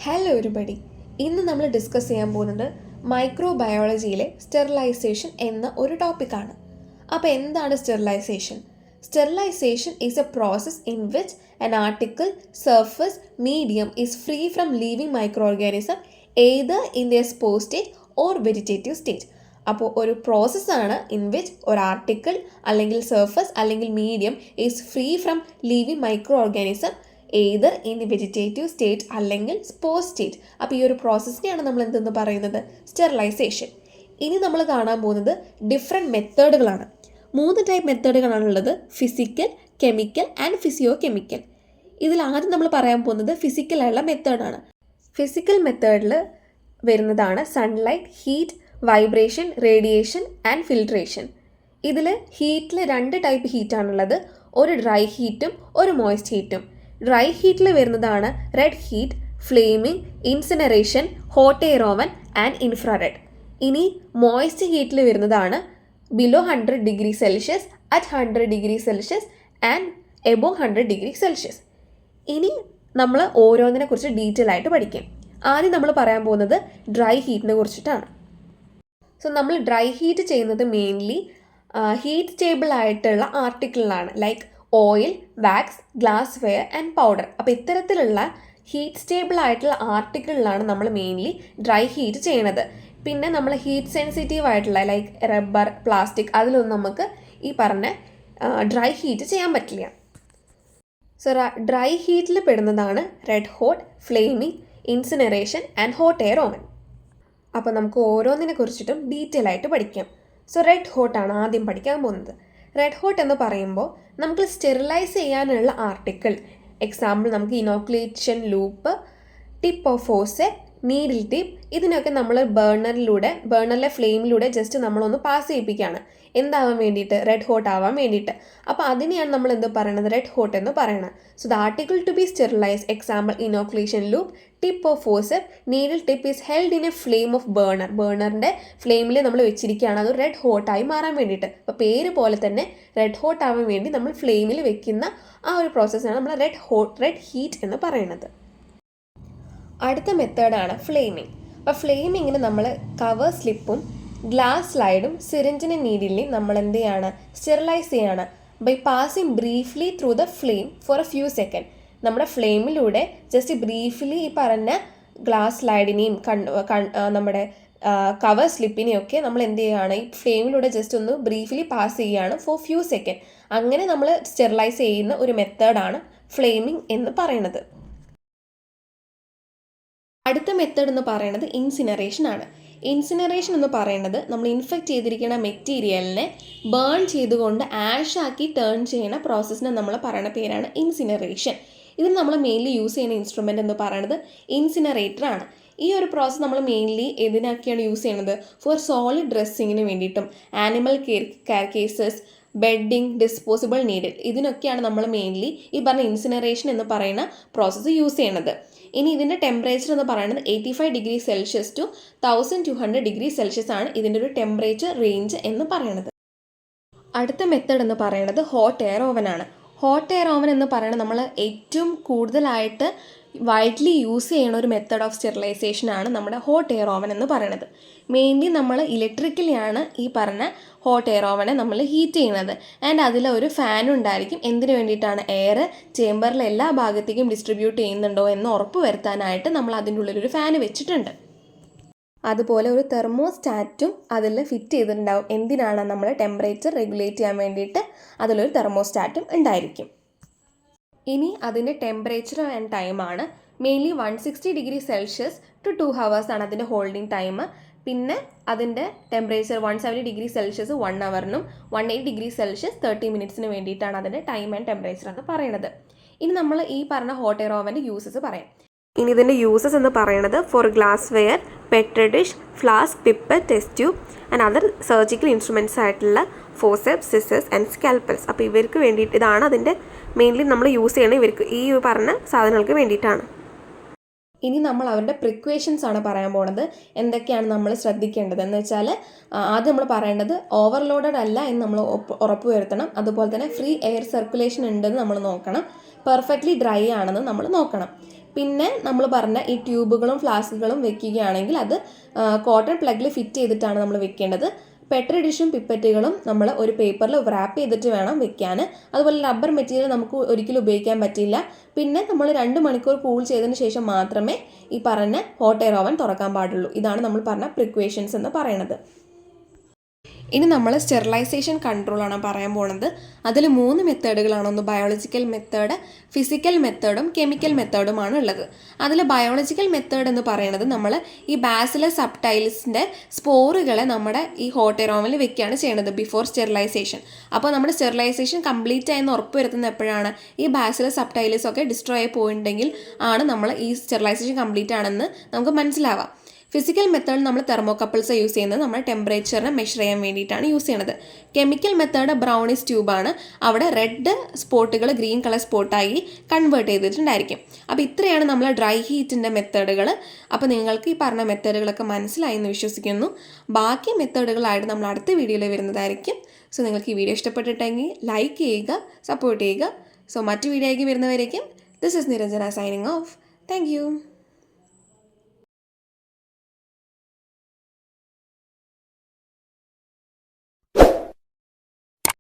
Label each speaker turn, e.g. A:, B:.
A: Hello everybody. ഇന്ന് നമ്മൾ discuss ചെയ്യാൻ പോകുന്നത് മൈക്രോബയോളജിയിലെ സ്റ്റെറിലൈസേഷൻ എന്ന ഒരു ടോപ്പിക്കാണ്. അപ്പോൾ എന്താണ് sterilisation? Sterilisation is a process in which an article, surface, medium is free from living microorganism either in their spore state or vegetative state. അപ്പോൾ ഒരു പ്രോസസ്സാണ് ഇൻ വിച്ച് ഒരു ആർട്ടിക്കിൾ അല്ലെങ്കിൽ സർഫസ് അല്ലെങ്കിൽ medium is free from living micro organism Ather in vegetative state അല്ലെങ്കിൽ spore state. അപ്പോൾ ഈ ഒരു പ്രോസസ്സിനെയാണ് നമ്മൾ എന്തെന്ന് പറയുന്നത്? സ്റ്റെറിലൈസേഷൻ. ഇനി നമ്മൾ കാണാൻ പോകുന്നത് ഡിഫറെൻറ്റ് മെത്തേഡുകളാണ്. 3 ടൈപ്പ് മെത്തേഡുകളാണുള്ളത്: physical, chemical and physio chemical. ഇതിൽ ആദ്യം നമ്മൾ പറയാൻ പോകുന്നത് ഫിസിക്കലായുള്ള മെത്തേഡാണ്. ഫിസിക്കൽ മെത്തേഡിൽ വരുന്നതാണ് sunlight, heat, vibration, radiation and filtration. ഇതിൽ ഹീറ്റിൽ 2 ടൈപ്പ് ഹീറ്റാണുള്ളത്. ഒരു ഡ്രൈ ഹീറ്റും ഒരു മോയ്സ്റ്റ് ഹീറ്റും. ഡ്രൈ ഹീറ്റിൽ വരുന്നതാണ് red heat, flaming, incineration, hot air oven and infrared. ഇനി മോയ്സ്റ്റ് ഹീറ്റിൽ വരുന്നതാണ് below 100 degree Celsius, at 100 degree Celsius and above 100 degree Celsius. ഇനി നമ്മൾ ഓരോന്നിനെ കുറിച്ച് ഡീറ്റെയിൽ ആയിട്ട് പഠിക്കും. ആദ്യം നമ്മൾ പറയാൻ പോകുന്നത് ഡ്രൈ ഹീറ്റിനെ കുറിച്ചിട്ടാണ്. സോ നമ്മൾ ഡ്രൈ ഹീറ്റ് ചെയ്യുന്നത് മെയിൻലി ഹീറ്റ് സ്റ്റേബിൾ ആയിട്ടുള്ള ആർട്ടിക്കിളിലാണ്, like oil, wax, glassware and powder. അപ്പോൾ ഇത്തരത്തിലുള്ള ഹീറ്റ് സ്റ്റേബിൾ ആയിട്ടുള്ള ആർട്ടിക്കിളിലാണ് നമ്മൾ മെയിൻലി ഡ്രൈ ഹീറ്റ് ചെയ്യണത്. പിന്നെ നമ്മൾ ഹീറ്റ് സെൻസിറ്റീവ് ആയിട്ടുള്ള ലൈക്ക് റബ്ബർ, പ്ലാസ്റ്റിക്, അതിലൊന്നും നമുക്ക് ഈ പറഞ്ഞ ഡ്രൈ ഹീറ്റ് ചെയ്യാൻ പറ്റില്ല. സോ ഡ്രൈ ഹീറ്റിൽ പെടുന്നതാണ് red hot, flaming, incineration and hot air oven. അപ്പോൾ നമുക്ക് ഓരോന്നിനെ കുറിച്ചിട്ടും ഡീറ്റെയിൽ ആയിട്ട് പഠിക്കാം. സോ റെഡ് ഹോട്ടാണ് ആദ്യം പഠിക്കാൻ പോകുന്നത്. റെഡ് ഹോട്ട് എന്ന് പറയുമ്പോൾ നമുക്ക് സ്റ്റെറിലൈസ് ചെയ്യാനുള്ള ആർട്ടിക്കിൾ, എക്സാമ്പിൾ നമുക്ക് ഇനോക്കുലേഷൻ ലൂപ്പ്, ടിപ്പ് ഓഫ് ഫോസെറ്റ്, നീഡിൽ ടിപ്പ്, ഇതിനൊക്കെ നമ്മൾ ബേർണറിലെ ഫ്ലെയിമിലൂടെ ജസ്റ്റ് നമ്മളൊന്ന് പാസ് ചെയ്യിപ്പിക്കുകയാണ്. എന്താവാൻ വേണ്ടിയിട്ട്? റെഡ് ഹോട്ട് ആവാൻ വേണ്ടിയിട്ട്. അപ്പോൾ അതിനെയാണ് നമ്മൾ എന്ത് പറയണത്? റെഡ് ഹോട്ട് എന്ന് പറയണത്. So the article to be sterilise, example inoculation loop, tip of ഫോസെറ്റ്, needle tip is held in a flame of ബേർണറിൻ്റെ ഫ്ലെയിമിൽ നമ്മൾ വെച്ചിരിക്കുകയാണ്, അത് റെഡ് ഹോട്ടായി മാറാൻ വേണ്ടിയിട്ട്. അപ്പോൾ പേര് പോലെ തന്നെ റെഡ് ഹോട്ട് ആവാൻ വേണ്ടി നമ്മൾ ഫ്ലെയിമിൽ വെക്കുന്ന ആ ഒരു പ്രോസസ്സാണ് നമ്മൾ റെഡ് ഹീറ്റ് എന്ന് പറയുന്നത്. അടുത്ത മെത്തേഡാണ് ഫ്ലെയിമിംഗ്. അപ്പോൾ ഫ്ലെയിമിങ്ങിന് നമ്മൾ കവർ സ്ലിപ്പും ഗ്ലാസ് സ്ലൈഡും സിറിഞ്ചിനെ നീഡിലിനെയും നമ്മൾ എന്ത് ചെയ്യാണ്? സ്റ്റെറിലൈസ് ചെയ്യാണ് by passing briefly through the flame for a few second. നമ്മുടെ ഫ്ലെയിമിലൂടെ ജസ്റ്റ് ബ്രീഫ്ലി ഈ പറഞ്ഞ ഗ്ലാസ് സ്ലൈഡിനെയും നമ്മുടെ കവർ സ്ലിപ്പിനെയൊക്കെ നമ്മൾ എന്ത് ചെയ്യുകയാണ്? ഈ ഫ്ലെയിമിലൂടെ ജസ്റ്റ് ഒന്ന് ബ്രീഫ്ലി പാസ് ചെയ്യുകയാണ് ഫോർ ഫ്യൂ സെക്കൻഡ്. അങ്ങനെ നമ്മൾ സ്റ്റെറിലൈസ് ചെയ്യുന്ന ഒരു മെത്തേഡാണ് ഫ്ലെയിമിംഗ് എന്ന് പറയുന്നത്. അടുത്ത മെത്തേഡ് എന്ന് പറയുന്നത് ഇൻസിനറേഷൻ ആണ്. ഇൻസിനറേഷൻ എന്ന് പറയുന്നത് നമ്മൾ ഇൻഫെക്റ്റ് ചെയ്തിരിക്കുന്ന മെറ്റീരിയലിനെ ബേൺ ചെയ്തുകൊണ്ട് ആഷാക്കി ടേൺ ചെയ്യുന്ന പ്രോസസ്സിനെ നമ്മൾ പറയുന്ന പേരാണ് ഇൻസിനറേഷൻ. ഇതിന് നമ്മൾ മെയിൻലി യൂസ് ചെയ്യുന്ന ഇൻസ്ട്രുമെൻ്റ് എന്ന് പറയുന്നത് ഇൻസിനറേറ്റർ ആണ്. ഈ ഒരു പ്രോസസ്സ് നമ്മൾ മെയിൻലി ഏതിനൊക്കെയാണ് യൂസ് ചെയ്യുന്നത്? ഫോർ സോളിഡ് ഡ്രസ്സിങ്ങിന് വേണ്ടിയിട്ടും animal care cases, bedding, disposable needle, ഇതിനൊക്കെയാണ് നമ്മൾ മെയിൻലി ഈ പറഞ്ഞ ഇൻസിനറേഷൻ എന്ന് പറയുന്ന പ്രോസസ്സ് യൂസ് ചെയ്യണത്. ഇനി ഇതിൻ്റെ ടെമ്പറേച്ചർ എന്ന് പറയുന്നത് 85 degree Celsius to 1200 degree Celsius ആണ് ഇതിൻ്റെ ഒരു ടെമ്പറേച്ചർ റേഞ്ച് എന്ന് പറയുന്നത്. അടുത്ത മെത്തേഡ് എന്ന് പറയുന്നത് ഹോട്ട് എയർ ഓവൻ ആണ്. ഹോട്ട് എയർ ഓവൻ എന്ന് പറയുന്നത് നമ്മൾ ഏറ്റവും കൂടുതലായിട്ട് വൈഡ്ലി യൂസ് ചെയ്യുന്ന ഒരു മെത്തേഡ് ഓഫ് സ്റ്റെറിലൈസേഷൻ ആണ് നമ്മുടെ ഹോട്ട് എയർ ഓവൻ എന്ന് പറയുന്നത്. മെയിൻലി നമ്മൾ ഇലക്ട്രിക്കലിയാണ് ഈ പറഞ്ഞ ഹോട്ട് എയർ ഓവനെ നമ്മൾ ഹീറ്റ് ചെയ്യുന്നത്. ആൻഡ് അതിൽ ഒരു ഫാൻ ഉണ്ടായിരിക്കും. എന്തിനു വേണ്ടിയിട്ടാണ്? എയർ ചേമ്പറിലെ എല്ലാ ഭാഗത്തേക്കും ഡിസ്ട്രിബ്യൂട്ട് ചെയ്യുന്നുണ്ടോ എന്ന് ഉറപ്പ് വരുത്താനായിട്ട് നമ്മൾ അതിൻ്റെ ഉള്ളിലൊരു ഫാൻ വെച്ചിട്ടുണ്ട്. അതുപോലെ ഒരു തെർമോസ്റ്റാറ്റും അതിൽ ഫിറ്റ് ചെയ്തിട്ടുണ്ടാവും. എന്തിനാണ്? നമ്മൾ ടെമ്പറേച്ചർ റെഗുലേറ്റ് ചെയ്യാൻ വേണ്ടിയിട്ട് അതിലൊരു തെർമോസ്റ്റാറ്റും ഉണ്ടായിരിക്കും. ഇനി അതിൻ്റെ ടെമ്പറേച്ചർ ആൻഡ് ടൈമാണ് mainly 160 degree Celsius to 2 hours ആണ് അതിൻ്റെ ഹോൾഡിംഗ് ടൈം. പിന്നെ അതിൻ്റെ ടെമ്പറേച്ചർ 170 ഡിഗ്രി സെൽഷ്യസ് 1 ഹവറിനും 180 ഡിഗ്രി സെൽഷ്യസ് 30 മിനിറ്റ്സിന് വേണ്ടിയിട്ടാണ് അതിൻ്റെ ടൈം ആൻഡ് ടെമ്പറേച്ചർ എന്ന് പറയുന്നത്. ഇനി നമ്മൾ ഈ പറഞ്ഞ ഹോട്ട് എയർ ഓവൻ്റെ യൂസസ് പറയാം. ഇനി ഇതിൻ്റെ യൂസസ് എന്ന് പറയുന്നത് for glassware, petri dish, flask, pipette, test tube and other surgical instruments ആയിട്ടുള്ള ഫോസെപ്സ്, സിസേഴ്സ് ആൻഡ് സ്കാൽപ്പൽസ്. അപ്പോൾ ഇവർക്ക് വേണ്ടിയിട്ട് ഇതാണ് അതിൻ്റെ മെയിൻലി നമ്മൾ യൂസ് ചെയ്യണത് ഇവർക്ക് ഈ പറഞ്ഞ സാധനങ്ങൾക്ക് വേണ്ടിയിട്ടാണ്. ഇനി നമ്മൾ അവരുടെ പ്രിക്വേഷൻസ് ആണ് പറയാൻ പോകുന്നത്. എന്തൊക്കെയാണ് നമ്മൾ ശ്രദ്ധിക്കേണ്ടത് എന്ന് വെച്ചാൽ ആദ്യം നമ്മൾ പറയേണ്ടത് ഓവർലോഡഡ് അല്ല എന്ന് നമ്മൾ ഉറപ്പ് വരുത്തണം. അതുപോലെ തന്നെ ഫ്രീ എയർ സർക്കുലേഷൻ ഉണ്ടെന്ന് നമ്മൾ നോക്കണം. പെർഫെക്റ്റ്ലി ഡ്രൈ ആണെന്ന് നമ്മൾ നോക്കണം. പിന്നെ നമ്മൾ പറഞ്ഞ ഈ ട്യൂബുകളും ഫ്ലാസ്കുകളും വെക്കുകയാണെങ്കിൽ അത് കോട്ടൺ പ്ലഗിൽ ഫിറ്റ് ചെയ്തിട്ടാണ് നമ്മൾ വെക്കേണ്ടത്. പെട്രി ഡിഷും പിപ്പറ്റുകളും നമ്മൾ ഒരു പേപ്പറിൽ റാപ്പ് ചെയ്തിട്ട് വേണം വെക്കാൻ. അതുപോലെ റബ്ബർ മെറ്റീരിയൽ നമുക്ക് ഒരിക്കലും ഉപയോഗിക്കാൻ പറ്റില്ല. പിന്നെ നമ്മൾ 2 മണിക്കൂർ കൂൾ ചെയ്തതിന് ശേഷം മാത്രമേ ഈ പറഞ്ഞ ഹോട്ട് എയർ ഓവൻ തുറക്കാൻ പാടുള്ളൂ. ഇതാണ് നമ്മൾ പറഞ്ഞ പ്രിക്വേഷൻസ് എന്ന് പറയുന്നത്. ഇനി നമ്മൾ സ്റ്റെറിലൈസേഷൻ കൺട്രോളാണ് പറയാൻ പോകുന്നത്. അതിൽ 3 മെത്തേഡുകളാണ്. ഒന്ന് ബയോളജിക്കൽ മെത്തേഡ്, ഫിസിക്കൽ മെത്തേഡും കെമിക്കൽ മെത്തേഡുമാണ് ഉള്ളത്. അതിൽ ബയോളജിക്കൽ മെത്തേഡ് എന്ന് പറയുന്നത് നമ്മൾ ഈ ബാസിലസ് സബ്ടൈൽസിൻ്റെ സ്പോറുകളെ നമ്മുടെ ഈ ഹോട്ട് എയർ ഓവനിൽ വെക്കുകയാണ് ചെയ്യുന്നത് ബിഫോർ സ്റ്റെറിലൈസേഷൻ. അപ്പോൾ നമ്മുടെ സ്റ്റെറിലൈസേഷൻ കംപ്ലീറ്റ് ആയെന്ന് ഉറപ്പ് വരുത്തുന്നത് എപ്പോഴാണ്? ഈ ബാസിലസ് സബ്ടൈൽസ് ഒക്കെ ഡിസ്ട്രോയ് ആയി പോയിട്ടുണ്ടെങ്കിൽ ആണ് നമ്മൾ ഈ സ്റ്റെറിലൈസേഷൻ കംപ്ലീറ്റ് ആണെന്ന് നമുക്ക് മനസ്സിലാവാം. ഫിസിക്കൽ മെത്തേഡ് നമ്മൾ തെർമോകപ്പിൾസ് യൂസ് ചെയ്യുന്നത് നമ്മുടെ ടെമ്പറേച്ചറിനെ മെഷർ ചെയ്യാൻ വേണ്ടിയിട്ടാണ് യൂസ് ചെയ്യുന്നത്. കെമിക്കൽ മെത്തേഡ് ബ്രൗണിഷ് ട്യൂബാണ്. അവിടെ റെഡ് സ്പോട്ടുകൾ ഗ്രീൻ കളർ സ്പോട്ടായി കൺവേർട്ട് ചെയ്തിട്ടുണ്ടായിരിക്കും. അപ്പോൾ ഇത്രയാണ് നമ്മൾ ഡ്രൈ ഹീറ്റിൻ്റെ മെത്തേഡുകൾ. അപ്പോൾ നിങ്ങൾക്ക് ഈ പറഞ്ഞ മെത്തേഡുകളൊക്കെ മനസ്സിലായി എന്ന് വിശ്വസിക്കുന്നു. ബാക്കി മെത്തേഡുകളായിട്ട് നമ്മൾ അടുത്ത വീഡിയോയിൽ വരുന്നതായിരിക്കും. സോ നിങ്ങൾക്ക് ഈ വീഡിയോ ഇഷ്ടപ്പെട്ടിട്ടെങ്കിൽ ലൈക്ക് ചെയ്യുക, സപ്പോർട്ട് ചെയ്യുക. സോ മറ്റു വീഡിയോയ്ക്ക് വരുന്നവരേക്കും this is Niranjana signing off. Thank U.